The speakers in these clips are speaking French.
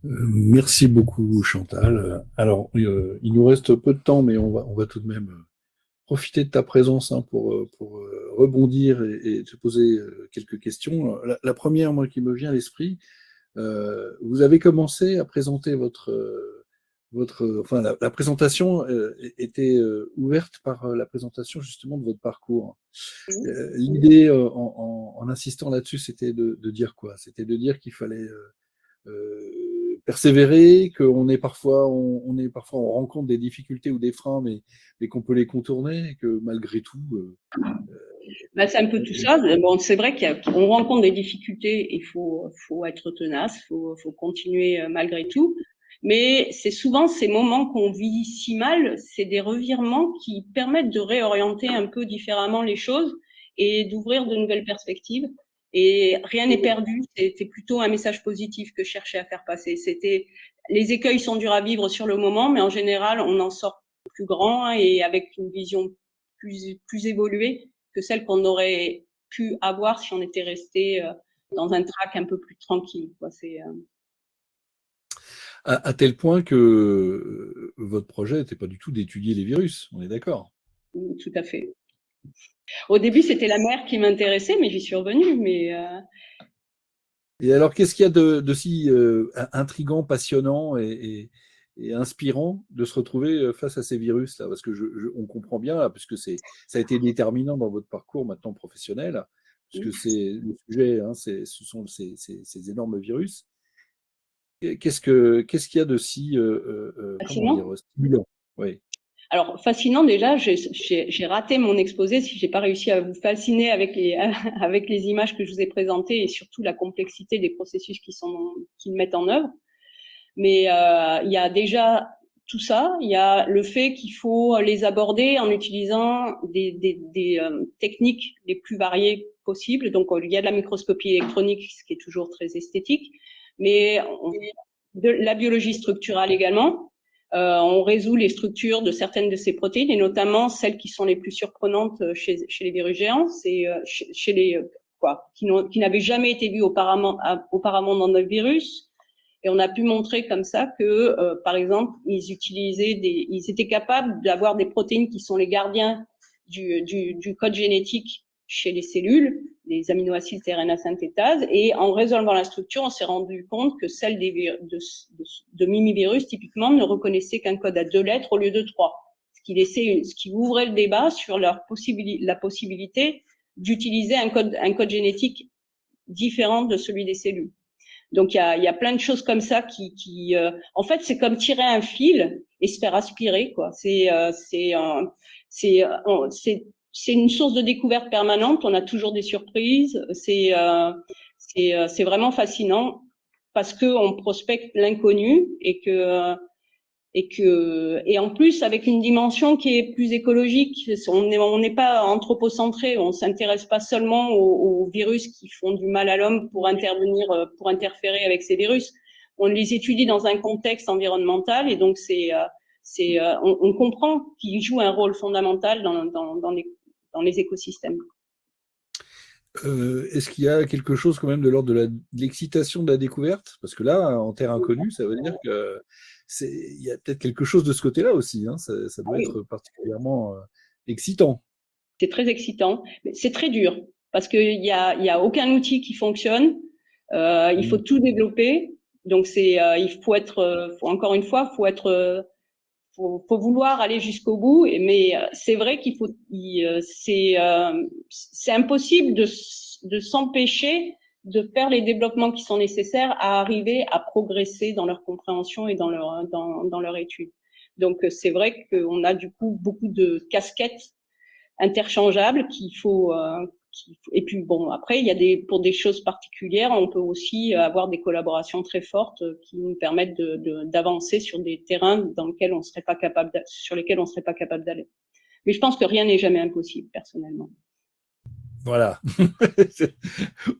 Merci beaucoup, Chantal. Alors, il nous reste peu de temps, mais on va tout de même profiter de ta présence hein, pour rebondir et te poser quelques questions. La première, moi, qui me vient à l'esprit, vous avez commencé à présenter enfin, la présentation était ouverte par la présentation justement de votre parcours. L'idée, en insistant là-dessus, c'était de dire quoi? C'était de dire qu'il fallait persévérer, qu'on est parfois, on rencontre des difficultés ou des freins, mais qu'on peut les contourner, et que malgré tout, Bah, c'est un peu tout ça. Bon, c'est vrai qu'on rencontre des difficultés, il faut être tenace, faut continuer malgré tout. Mais c'est souvent ces moments qu'on vit si mal, c'est des revirements qui permettent de réorienter un peu différemment les choses et d'ouvrir de nouvelles perspectives. Et rien n'est perdu. C'était plutôt un message positif que je cherchais à faire passer. C'était les écueils sont durs à vivre sur le moment, mais en général, on en sort plus grand et avec une vision plus évoluée que celle qu'on aurait pu avoir si on était resté dans un track un peu plus tranquille. Quoi. à tel point que votre projet n'était pas du tout d'étudier les virus, on est d'accord. Tout à fait. Au début, c'était la mer qui m'intéressait, mais j'y suis revenue. Et alors, qu'est-ce qu'il y a de si intrigant, passionnant et inspirant de se retrouver face à ces virus-là? Parce que on comprend bien, là, puisque ça a été déterminant dans votre parcours maintenant professionnel, puisque c'est le sujet, hein, ce sont ces énormes virus. Qu'est-ce qu'il y a de si, comment dire, Fascinant. stimulant? Oui. Alors, fascinant déjà, j'ai raté mon exposé si j'ai pas réussi à vous fasciner avec avec les images que je vous ai présentées et surtout la complexité des processus qui mettent en œuvre. Mais il y a déjà tout ça. Il y a le fait qu'il faut les aborder en utilisant des techniques les plus variées possibles. Donc, il y a de la microscopie électronique, ce qui est toujours très esthétique, mais de la biologie structurale également. On résout les structures de certaines de ces protéines, et notamment celles qui sont les plus surprenantes chez les virus géants, c'est chez les qui n'avaient jamais été vues auparavant dans nos virus. Et on a pu montrer comme ça que, par exemple, ils étaient capables d'avoir des protéines qui sont les gardiens du code génétique chez les cellules, les aminoacides RNA synthétase. Et en résolvant la structure, on s'est rendu compte que celle de mimivirus, typiquement, ne reconnaissait qu'un code à 2 lettres au lieu de 3. Ce qui ouvrait le débat sur la possibilité d'utiliser un code génétique différent de celui des cellules. Donc il y a plein de choses comme ça en fait, c'est comme tirer un fil et se faire aspirer, quoi. C'est une source de découverte permanente. On a toujours des surprises. C'est vraiment fascinant parce que on prospecte l'inconnu et en plus avec une dimension qui est plus écologique. On n'est pas anthropocentré, on s'intéresse pas seulement aux virus qui font du mal à l'homme pour interférer avec ces virus. On les étudie dans un contexte environnemental et donc on comprend qu'ils jouent un rôle fondamental dans les écosystèmes. Est-ce qu'il y a quelque chose quand même de l'ordre de l'excitation de la découverte? Parce que là, en terre inconnue, ça veut dire que il y a peut-être quelque chose de ce côté-là aussi, hein. Ça doit Oui, être particulièrement excitant. c'est très excitant, mais c'est très dur parce il y a aucun outil qui fonctionne. Il faut Mm. tout développer. Donc encore une fois, faut vouloir aller jusqu'au bout. Mais c'est vrai c'est impossible de s'empêcher de faire les développements qui sont nécessaires à arriver à progresser dans leur compréhension et dans leur étude. Donc c'est vrai qu'on a du coup beaucoup de casquettes interchangeables et puis bon, après, pour des choses particulières, on peut aussi avoir des collaborations très fortes qui nous permettent d'avancer sur des terrains sur lesquels on serait pas capable d'aller. Mais je pense que rien n'est jamais impossible, personnellement. Voilà.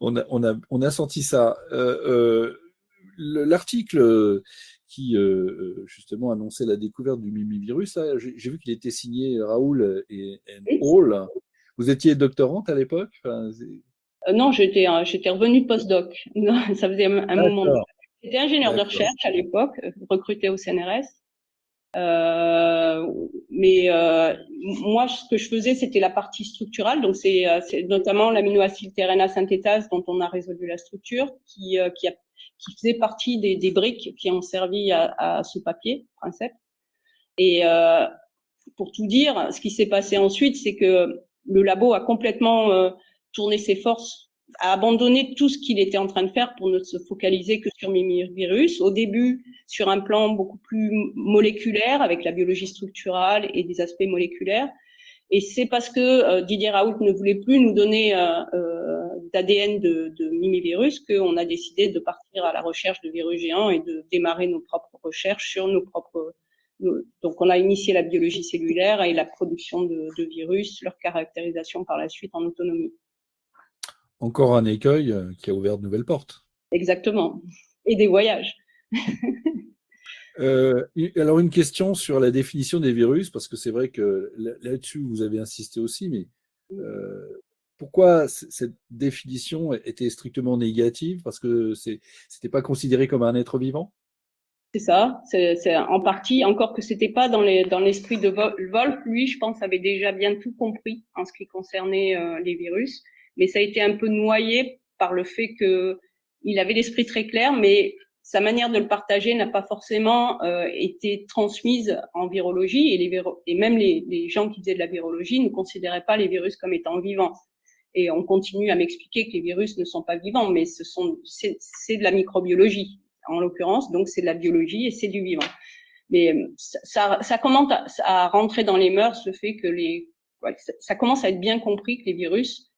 On a senti ça. L'article qui justement annonçait la découverte du mimivirus, là, j'ai vu qu'il était signé Raoul et Oui. Hall. Vous étiez doctorante à l'époque? Enfin, Non, j'étais revenue de postdoc. Non, ça faisait un moment. d'accord. J'étais ingénieur de D'accord. recherche à l'époque, recruté au CNRS. Moi, ce que je faisais, c'était la partie structurale. Donc, c'est notamment l'aminoacide RNA synthétase dont on a résolu la structure, qui faisait partie des briques qui ont servi à ce papier, Princeps. Et pour tout dire, ce qui s'est passé ensuite, c'est que le labo a complètement tourné ses forces, a abandonné tout ce qu'il était en train de faire pour ne se focaliser que sur Mimivirus. Au début, sur un plan beaucoup plus moléculaire, avec la biologie structurale et des aspects moléculaires. Et c'est parce que Didier Raoult ne voulait plus nous donner d'ADN de Mimivirus qu'on a décidé de partir à la recherche de virus géants et de démarrer nos propres recherches sur nos propres. Donc, on a initié la biologie cellulaire et la production de virus, leur caractérisation par la suite en autonomie. Encore un écueil qui a ouvert de nouvelles portes. Exactement. Et des voyages. Alors, une question sur la définition des virus, parce que c'est vrai que là-dessus, vous avez insisté aussi, mais pourquoi cette définition était strictement négative? Parce que c'était pas considéré comme un être vivant? C'est ça, c'est en partie, encore que c'était pas dans l'esprit de Wolf, lui, je pense, avait déjà bien tout compris en ce qui concernait les virus, mais ça a été un peu noyé par le fait que il avait l'esprit très clair, mais sa manière de le partager n'a pas forcément été transmise en virologie, et même les gens qui faisaient de la virologie ne considéraient pas les virus comme étant vivants. Et on continue à m'expliquer que les virus ne sont pas vivants, mais c'est de la microbiologie en l'occurrence, donc c'est de la biologie et c'est du vivant. Mais ça commence à rentrer dans les mœurs, le fait que ça commence à être bien compris que les virus,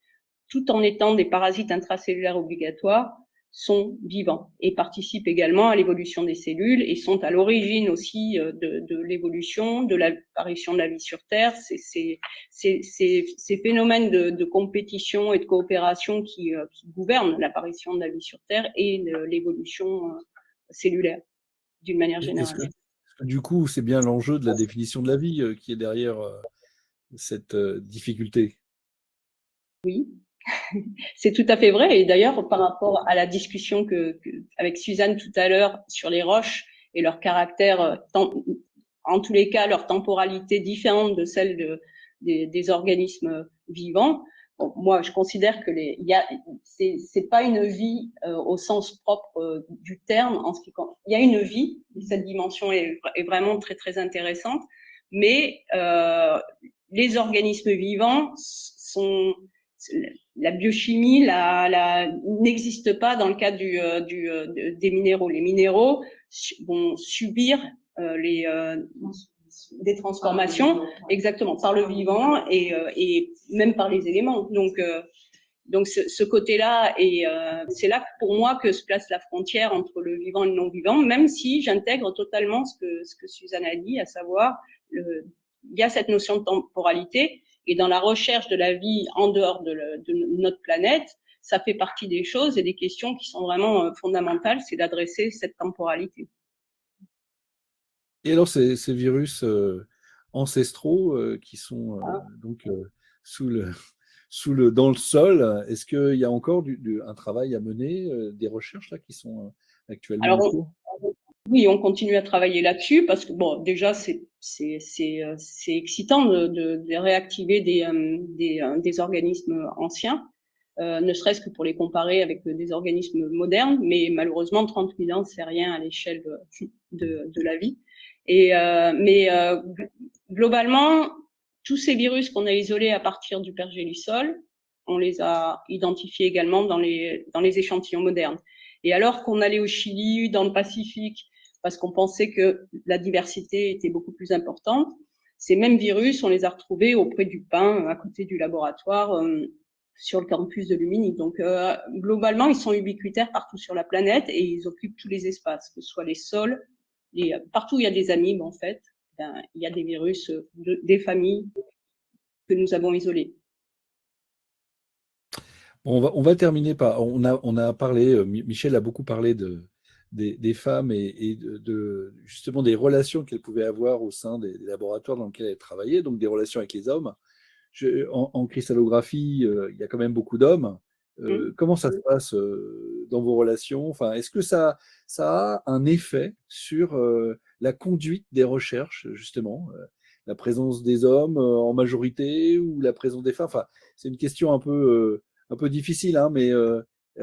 tout en étant des parasites intracellulaires obligatoires, sont vivants et participent également à l'évolution des cellules et sont à l'origine aussi de l'évolution, de l'apparition de la vie sur Terre. Ces phénomènes de compétition et de coopération qui gouvernent l'apparition de la vie sur Terre et l'évolution cellulaire d'une manière Est-ce générale. que du coup, c'est bien l'enjeu de la définition de la vie qui est derrière cette difficulté? Oui, c'est tout à fait vrai. Et d'ailleurs, par rapport à la discussion avec Suzanne tout à l'heure sur les roches et leur caractère, en tous les cas, leur temporalité différente de celle des organismes vivants. Bon, moi, je considère que c'est pas une vie au sens propre du terme. Il y a une vie, cette dimension est vraiment très très intéressante, mais les organismes vivants sont la biochimie n'existe pas dans le cas des minéraux. Les minéraux vont subir des transformations exactement par le vivant et même par les éléments. Donc ce côté-là, et c'est là pour moi que se place la frontière entre le vivant et le non-vivant, même si j'intègre totalement ce que Suzanne a dit, à savoir il y a cette notion de temporalité. Et dans la recherche de la vie en dehors de notre planète, ça fait partie des choses et des questions qui sont vraiment fondamentales, c'est d'adresser cette temporalité. Et alors, ces virus ancestraux qui sont donc dans le sol, est-ce qu'il y a encore un travail à mener, des recherches là, qui sont actuellement en Alors, cours? oui, on continue à travailler là-dessus parce que bon, déjà c'est excitant de réactiver des organismes anciens, ne serait-ce que pour les comparer avec des organismes modernes, mais malheureusement 30 000 ans c'est rien à l'échelle de la vie. Globalement, tous ces virus qu'on a isolés à partir du pergélisol, on les a identifiés également dans les échantillons modernes. Et alors qu'on allait au Chili, dans le Pacifique, parce qu'on pensait que la diversité était beaucoup plus importante, ces mêmes virus, on les a retrouvés auprès du pin, à côté du laboratoire, sur le campus de Lumini. Donc, globalement, ils sont ubiquitaires partout sur la planète et ils occupent tous les espaces, que ce soit les sols, partout où il y a des amibes, en fait, il y a des virus des familles que nous avons isolées. On va terminer par. On a parlé, Michel a beaucoup parlé des femmes et justement des relations qu'elles pouvaient avoir au sein des laboratoires dans lesquels elles travaillaient, donc des relations avec les hommes. En cristallographie, il y a quand même beaucoup d'hommes. Comment ça se passe dans vos relations? Enfin, est-ce que ça a un effet sur la conduite des recherches, justement, la présence des hommes en majorité ou la présence des femmes? Enfin, c'est une question un peu difficile, hein, mais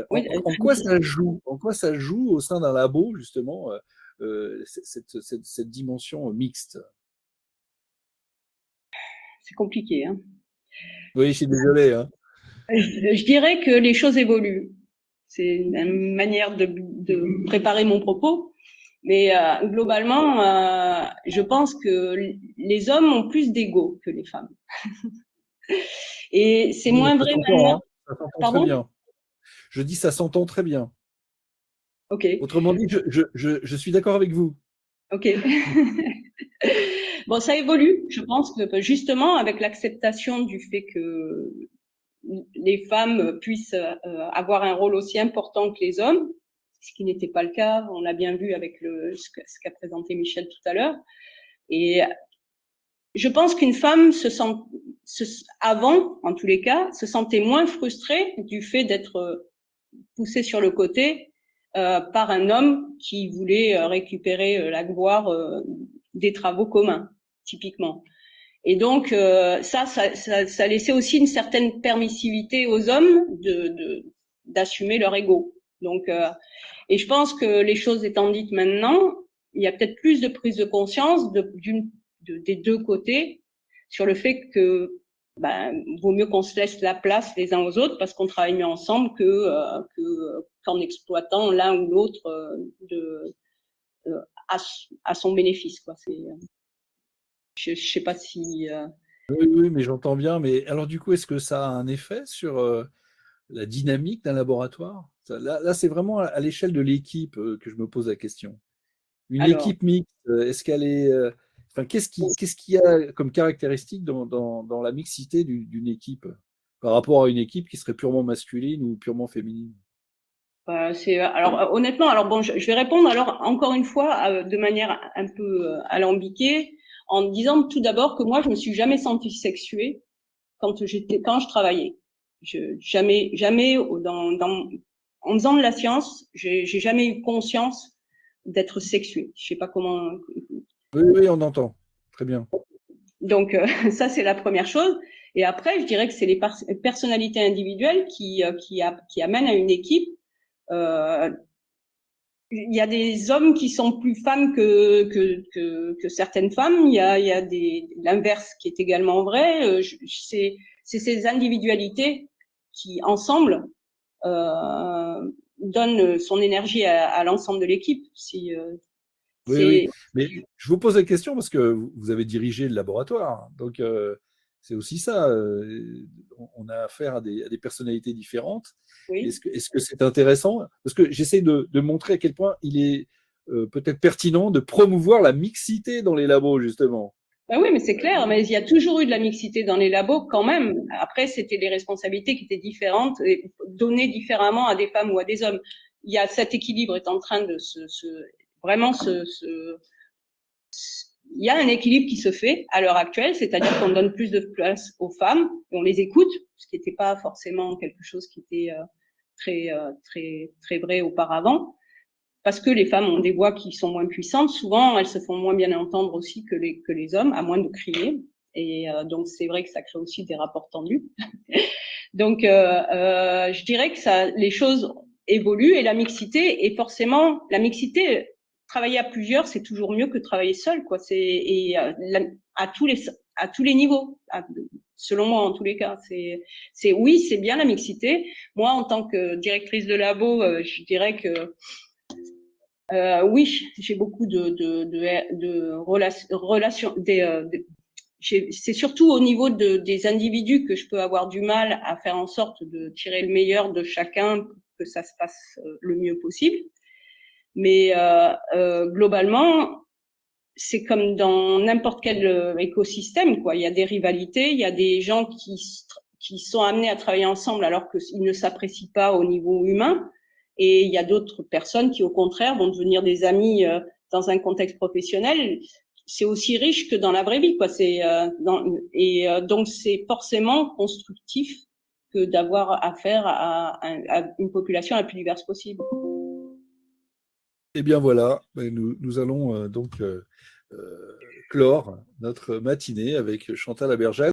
Oui, en quoi ça joue? En quoi ça joue au sein d'un labo, justement, cette dimension mixte? c'est compliqué, hein. Oui, je suis désolé, hein. Je dirais que les choses évoluent. C'est une manière de préparer mon propos. Mais globalement, je pense que les hommes ont plus d'ego que les femmes. Et c'est Oui, moins ça vrai s'entend, maintenant. hein. Ça s'entend très Pardon? bien. Je dis ça s'entend très bien. Ok, Autrement dit, je suis d'accord avec vous. ok. Bon, ça évolue. Je pense que justement, avec l'acceptation du fait que les femmes puissent avoir un rôle aussi important que les hommes, ce qui n'était pas le cas, on l'a bien vu avec ce qu'a présenté Michel tout à l'heure. Et je pense qu'une femme avant, en tous les cas, se sentait moins frustrée du fait d'être poussée sur le côté par un homme qui voulait récupérer la gloire des travaux communs, typiquement. Et donc ça laissait aussi une certaine permissivité aux hommes d'assumer leur ego. Donc et je pense que les choses étant dites maintenant, il y a peut-être plus de prise de conscience des deux côtés sur le fait que vaut mieux qu'on se laisse la place les uns aux autres parce qu'on travaille mieux ensemble qu'en exploitant l'un ou l'autre à, à son bénéfice, quoi. Je sais pas si Oui, oui, mais j'entends bien. Mais alors, du coup, est-ce que ça a un effet sur la dynamique d'un laboratoire? Là, c'est vraiment à l'échelle de l'équipe que je me pose la question. Une alors. équipe mixte, est-ce qu'elle est. Enfin, qu'est-ce qu'il y a comme caractéristique dans la mixité d'une équipe par rapport à une équipe qui serait purement masculine ou purement féminine? Honnêtement, alors bon, je vais répondre alors encore une fois de manière un peu alambiquée en disant tout d'abord que moi je me suis jamais sentie sexuée quand je travaillais. Jamais en faisant de la science, j'ai jamais eu conscience d'être sexuée. Je sais pas comment. Oui, oui, on entend. Très bien. Donc ça c'est la première chose. Et après, je dirais que c'est les personnalités individuelles qui amènent à une équipe. Euh, il y a des hommes qui sont plus femmes que certaines femmes. Il y a l'inverse qui est également vrai. C'est ces individualités qui, ensemble, donnent son énergie à l'ensemble de l'équipe. Oui, oui. C'est, Mais je vous pose la question parce que vous avez dirigé le laboratoire. Donc, c'est aussi ça. On a affaire à des personnalités différentes. oui. Est-ce que c'est intéressant? Parce que j'essaie de montrer à quel point il est peut-être pertinent de promouvoir la mixité dans les labos, justement. Ben oui, mais c'est clair. Mais il y a toujours eu de la mixité dans les labos quand même. Après, c'était des responsabilités qui étaient différentes et données différemment à des femmes ou à des hommes. Il y a cet équilibre est en train de vraiment il y a un équilibre qui se fait à l'heure actuelle, c'est-à-dire qu'on donne plus de place aux femmes, et on les écoute, ce qui n'était pas forcément quelque chose qui était très vrai auparavant, parce que les femmes ont des voix qui sont moins puissantes. Souvent, elles se font moins bien entendre aussi que les hommes, à moins de crier. Et donc, c'est vrai que ça crée aussi des rapports tendus. Donc, je dirais que les choses évoluent et la mixité est forcément la mixité. Travailler à plusieurs, c'est toujours mieux que travailler seul, quoi. À tous les niveaux, selon moi en tous les cas. Oui, c'est bien la mixité. Moi, en tant que directrice de labo, je dirais que oui, j'ai beaucoup de relations, c'est surtout au niveau des individus que je peux avoir du mal à faire en sorte de tirer le meilleur de chacun pour que ça se passe le mieux possible. Mais globalement, c'est comme dans n'importe quel écosystème, quoi. Il y a des rivalités, il y a des gens qui sont amenés à travailler ensemble alors qu'ils ne s'apprécient pas au niveau humain. Et il y a d'autres personnes qui, au contraire, vont devenir des amis dans un contexte professionnel. C'est aussi riche que dans la vraie vie, quoi. Donc c'est forcément constructif que d'avoir affaire à une population la plus diverse possible. Eh bien voilà, nous allons donc clore notre matinée avec Chantal Abergel.